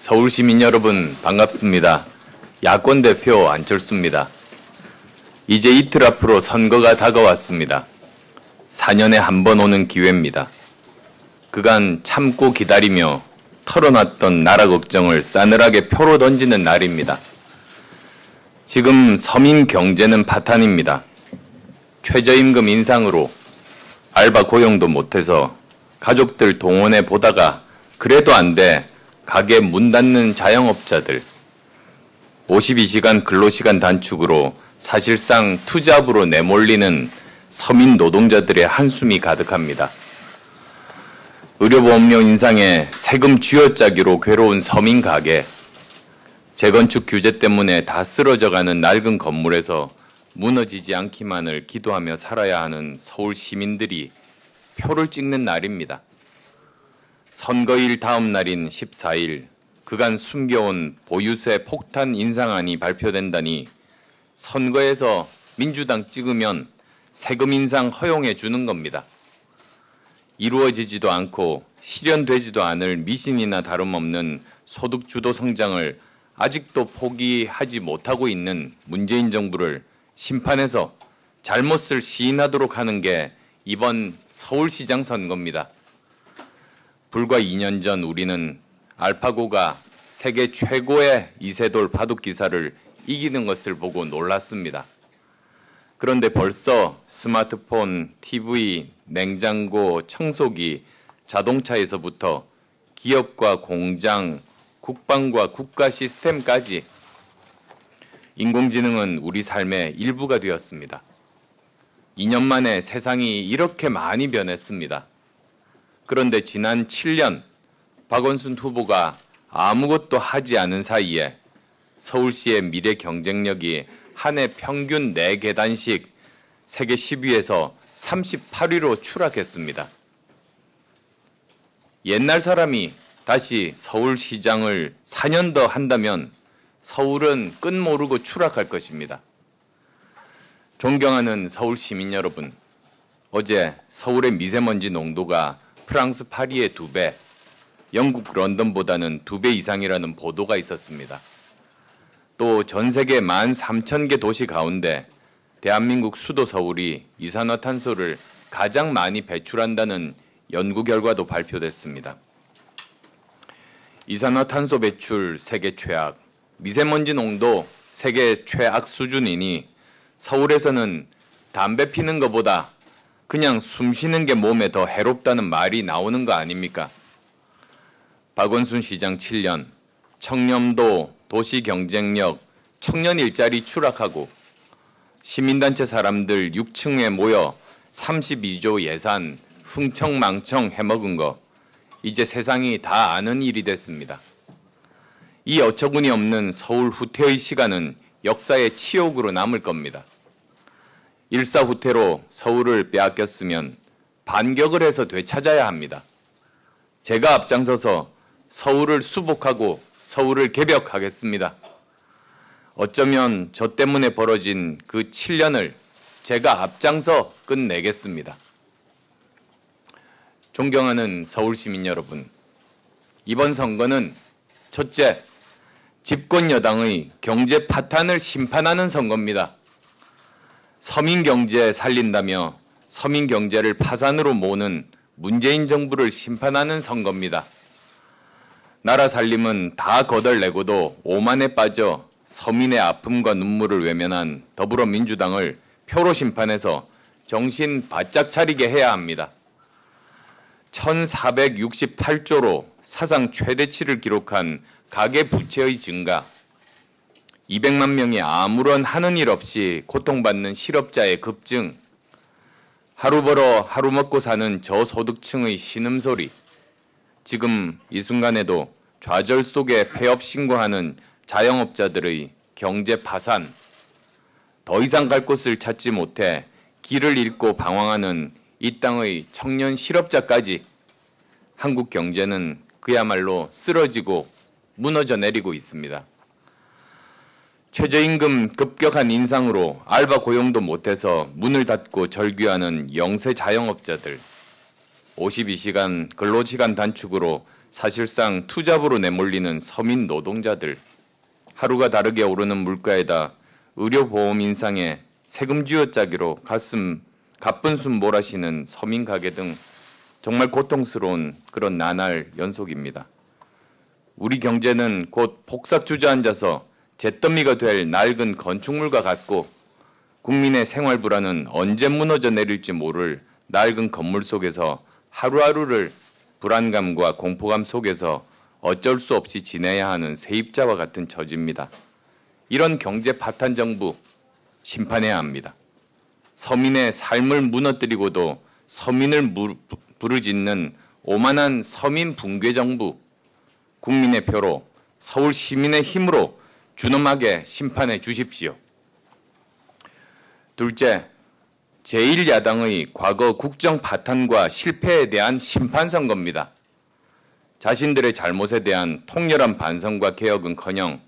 서울 시민 여러분 반갑습니다. 야권 대표 안철수입니다. 이제 이틀 앞으로 선거가 다가왔습니다. 4년에 한 번 오는 기회입니다. 그간 참고 기다리며 털어놨던 나라 걱정을 싸늘하게 표로 던지는 날입니다. 지금 서민 경제는 파탄입니다. 최저임금 인상으로 알바 고용도 못해서 가족들 동원해 보다가 그래도 안 돼 가게 문 닫는 자영업자들, 52시간 근로시간 단축으로 사실상 투잡으로 내몰리는 서민 노동자들의 한숨이 가득합니다. 의료보험료 인상에 세금 쥐어짜기로 괴로운 서민 가게, 재건축 규제 때문에 다 쓰러져가는 낡은 건물에서 무너지지 않기만을 기도하며 살아야 하는 서울 시민들이 표를 찍는 날입니다. 선거일 다음 날인 14일, 그간 숨겨온 보유세 폭탄 인상안이 발표된다니 선거에서 민주당 찍으면 세금 인상 허용해 주는 겁니다. 이루어지지도 않고 실현되지도 않을 미신이나 다름없는 소득주도 성장을 아직도 포기하지 못하고 있는 문재인 정부를 심판해서 잘못을 시인하도록 하는 게 이번 서울시장 선거입니다. 불과 2년 전 우리는 알파고가 세계 최고의 이세돌 바둑 기사를 이기는 것을 보고 놀랐습니다. 그런데 벌써 스마트폰, TV, 냉장고, 청소기, 자동차에서부터 기업과 공장, 국방과 국가 시스템까지 인공지능은 우리 삶의 일부가 되었습니다. 2년 만에 세상이 이렇게 많이 변했습니다. 그런데 지난 7년 박원순 후보가 아무것도 하지 않은 사이에 서울시의 미래 경쟁력이 한 해 평균 4계단씩 세계 10위에서 38위로 추락했습니다. 옛날 사람이 다시 서울시장을 4년 더 한다면 서울은 끝모르고 추락할 것입니다. 존경하는 서울 시민 여러분, 어제 서울의 미세먼지 농도가 프랑스 파리의 2배, 영국 런던보다는 2배 이상이라는 보도가 있었습니다. 또 전 세계 13,000개 도시 가운데 대한민국 수도 서울이 이산화탄소를 가장 많이 배출한다는 연구 결과도 발표됐습니다. 이산화탄소 배출 세계 최악, 미세먼지 농도 세계 최악 수준이니 서울에서는 담배 피는 것보다 그냥 숨 쉬는 게 몸에 더 해롭다는 말이 나오는 거 아닙니까? 박원순 시장 7년, 청렴도, 도시 경쟁력, 청년 일자리 추락하고 시민단체 사람들 6층에 모여 32조 예산 흥청망청 해먹은 거 이제 세상이 다 아는 일이 됐습니다. 이 어처구니 없는 서울 후퇴의 시간은 역사의 치욕으로 남을 겁니다. 일사후퇴로 서울을 빼앗겼으면 반격을 해서 되찾아야 합니다. 제가 앞장서서 서울을 수복하고 서울을 개벽하겠습니다. 어쩌면 저 때문에 벌어진 그 7년을 제가 앞장서 끝내겠습니다. 존경하는 서울 시민 여러분, 이번 선거는 첫째, 집권 여당의 경제 파탄을 심판하는 선거입니다. 서민 경제 살린다며 서민 경제를 파산으로 모으는 문재인 정부를 심판하는 선거입니다. 나라 살림은 다 거덜내고도 오만에 빠져 서민의 아픔과 눈물을 외면한 더불어민주당을 표로 심판해서 정신 바짝 차리게 해야 합니다. 1468조로 사상 최대치를 기록한 가계부채의 증가, 200만 명이 아무런 하는 일 없이 고통받는 실업자의 급증, 하루 벌어 하루 먹고 사는 저소득층의 신음소리, 지금 이 순간에도 좌절 속에 폐업 신고하는 자영업자들의 경제 파산, 더 이상 갈 곳을 찾지 못해 길을 잃고 방황하는 이 땅의 청년 실업자까지 한국 경제는 그야말로 쓰러지고 무너져 내리고 있습니다. 최저임금 급격한 인상으로 알바 고용도 못해서 문을 닫고 절규하는 영세 자영업자들, 52시간 근로시간 단축으로 사실상 투잡으로 내몰리는 서민 노동자들, 하루가 다르게 오르는 물가에다 의료보험 인상에 세금 쥐어짜기로 가쁜 숨 몰아쉬는 서민 가게 등 정말 고통스러운 그런 나날 연속입니다. 우리 경제는 곧 폭삭 주저앉아서 잿더미가 될 낡은 건축물과 같고 국민의 생활 불안은 언제 무너져 내릴지 모를 낡은 건물 속에서 하루하루를 불안감과 공포감 속에서 어쩔 수 없이 지내야 하는 세입자와 같은 처지입니다. 이런 경제 파탄 정부 심판해야 합니다. 서민의 삶을 무너뜨리고도 서민을 부르짖는 오만한 서민 붕괴 정부, 국민의 표로 서울 시민의 힘으로 준엄하게 심판해 주십시오. 둘째, 제1야당의 과거 국정 파탄과 실패에 대한 심판 선거입니다. 자신들의 잘못에 대한 통렬한 반성과 개혁은커녕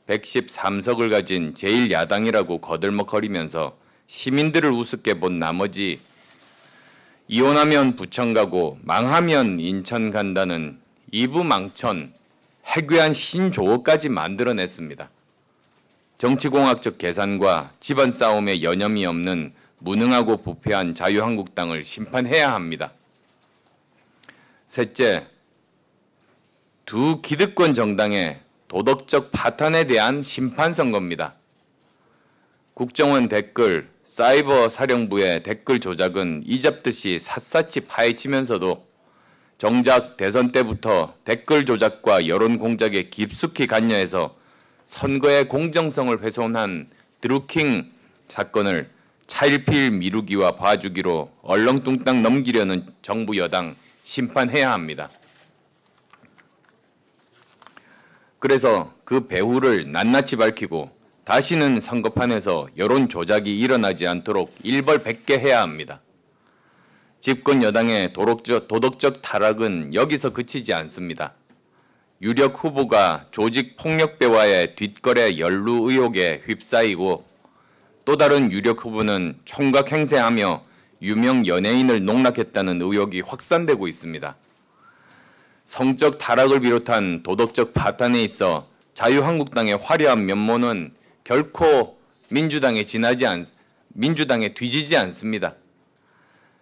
113석을 가진 제1야당이라고 거들먹거리면서 시민들을 우습게 본 나머지 이혼하면 부천 가고 망하면 인천 간다는 이부망천, 해괴한 신조어까지 만들어냈습니다. 정치공학적 계산과 집안 싸움에 여념이 없는 무능하고 부패한 자유한국당을 심판해야 합니다. 셋째, 두 기득권 정당의 도덕적 파탄에 대한 심판 선거입니다. 국정원 댓글, 사이버 사령부의 댓글 조작은 이잡듯이 샅샅이 파헤치면서도 정작 대선 때부터 댓글 조작과 여론 공작에 깊숙이 관여해서 선거의 공정성을 훼손한 드루킹 사건을 차일피일 미루기와 봐주기로 얼렁뚱땅 넘기려는 정부 여당 심판해야 합니다. 그래서 그 배후를 낱낱이 밝히고 다시는 선거판에서 여론 조작이 일어나지 않도록 일벌백계 해야 합니다. 집권 여당의 도덕적 타락은 여기서 그치지 않습니다. 유력 후보가 조직 폭력배와의 뒷거래 연루 의혹에 휩싸이고 또 다른 유력 후보는 총각 행세하며 유명 연예인을 농락했다는 의혹이 확산되고 있습니다. 성적 타락을 비롯한 도덕적 파탄에 있어 자유한국당의 화려한 면모는 결코 민주당에 뒤지지 않습니다.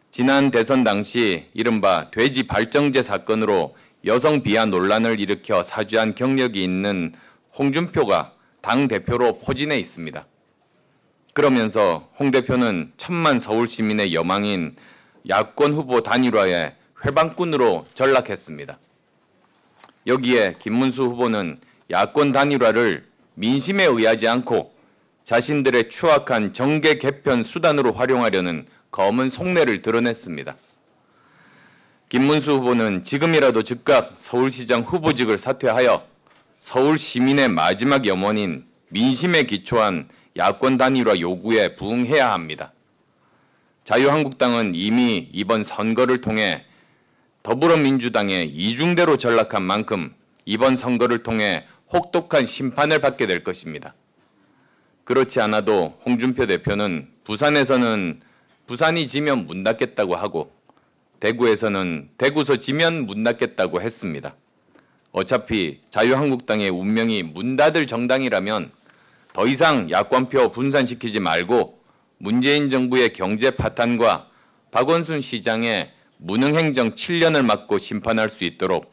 지난 대선 당시 이른바 돼지 발정제 사건으로 여성 비하 논란을 일으켜 사죄한 경력이 있는 홍준표가 당대표로 포진해 있습니다. 그러면서 홍 대표는 천만 서울 시민의 여망인 야권 후보 단일화의 회방꾼으로 전락했습니다. 여기에 김문수 후보는 야권 단일화를 민심에 의하지 않고 자신들의 추악한 정계 개편 수단으로 활용하려는 검은 속내를 드러냈습니다. 김문수 후보는 지금이라도 즉각 서울시장 후보직을 사퇴하여 서울 시민의 마지막 염원인 민심에 기초한 야권 단일화 요구에 부응해야 합니다. 자유한국당은 이미 이번 선거를 통해 더불어민주당의 이중대로 전락한 만큼 이번 선거를 통해 혹독한 심판을 받게 될 것입니다. 그렇지 않아도 홍준표 대표는 부산에서는 부산이 지면 문 닫겠다고 하고 대구에서는 대구서 지면 문 닫겠다고 했습니다. 어차피 자유한국당의 운명이 문 닫을 정당이라면 더 이상 야권표 분산시키지 말고 문재인 정부의 경제 파탄과 박원순 시장의 무능행정 7년을 막고 심판할 수 있도록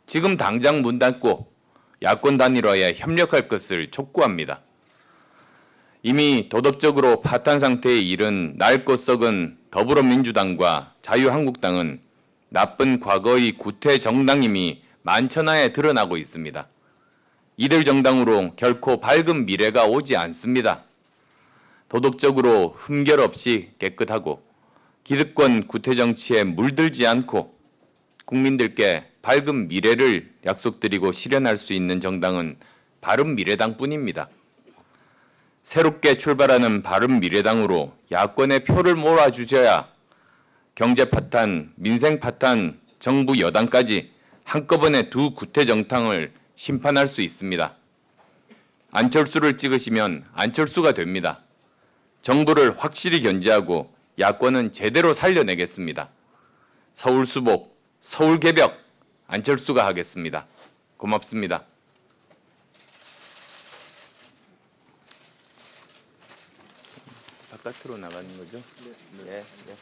지금 당장 문 닫고 야권 단일화에 협력할 것을 촉구합니다. 이미 도덕적으로 파탄 상태에 이른 낡고 썩은 더불어민주당과 자유한국당은 나쁜 과거의 구태 정당임이 만천하에 드러나고 있습니다. 이들 정당으로 결코 밝은 미래가 오지 않습니다. 도덕적으로 흠결 없이 깨끗하고 기득권 구태 정치에 물들지 않고 국민들께 밝은 미래를 약속드리고 실현할 수 있는 정당은 바른미래당뿐입니다. 새롭게 출발하는 바른미래당으로 야권의 표를 몰아주셔야 경제 파탄, 민생 파탄, 정부 여당까지 한꺼번에 두 구태 정당을 심판할 수 있습니다. 안철수를 찍으시면 안철수가 됩니다. 정부를 확실히 견제하고 야권은 제대로 살려내겠습니다. 서울수복, 서울개벽, 안철수가 하겠습니다. 고맙습니다. 바깥으로 나가는 거죠? 네. 네.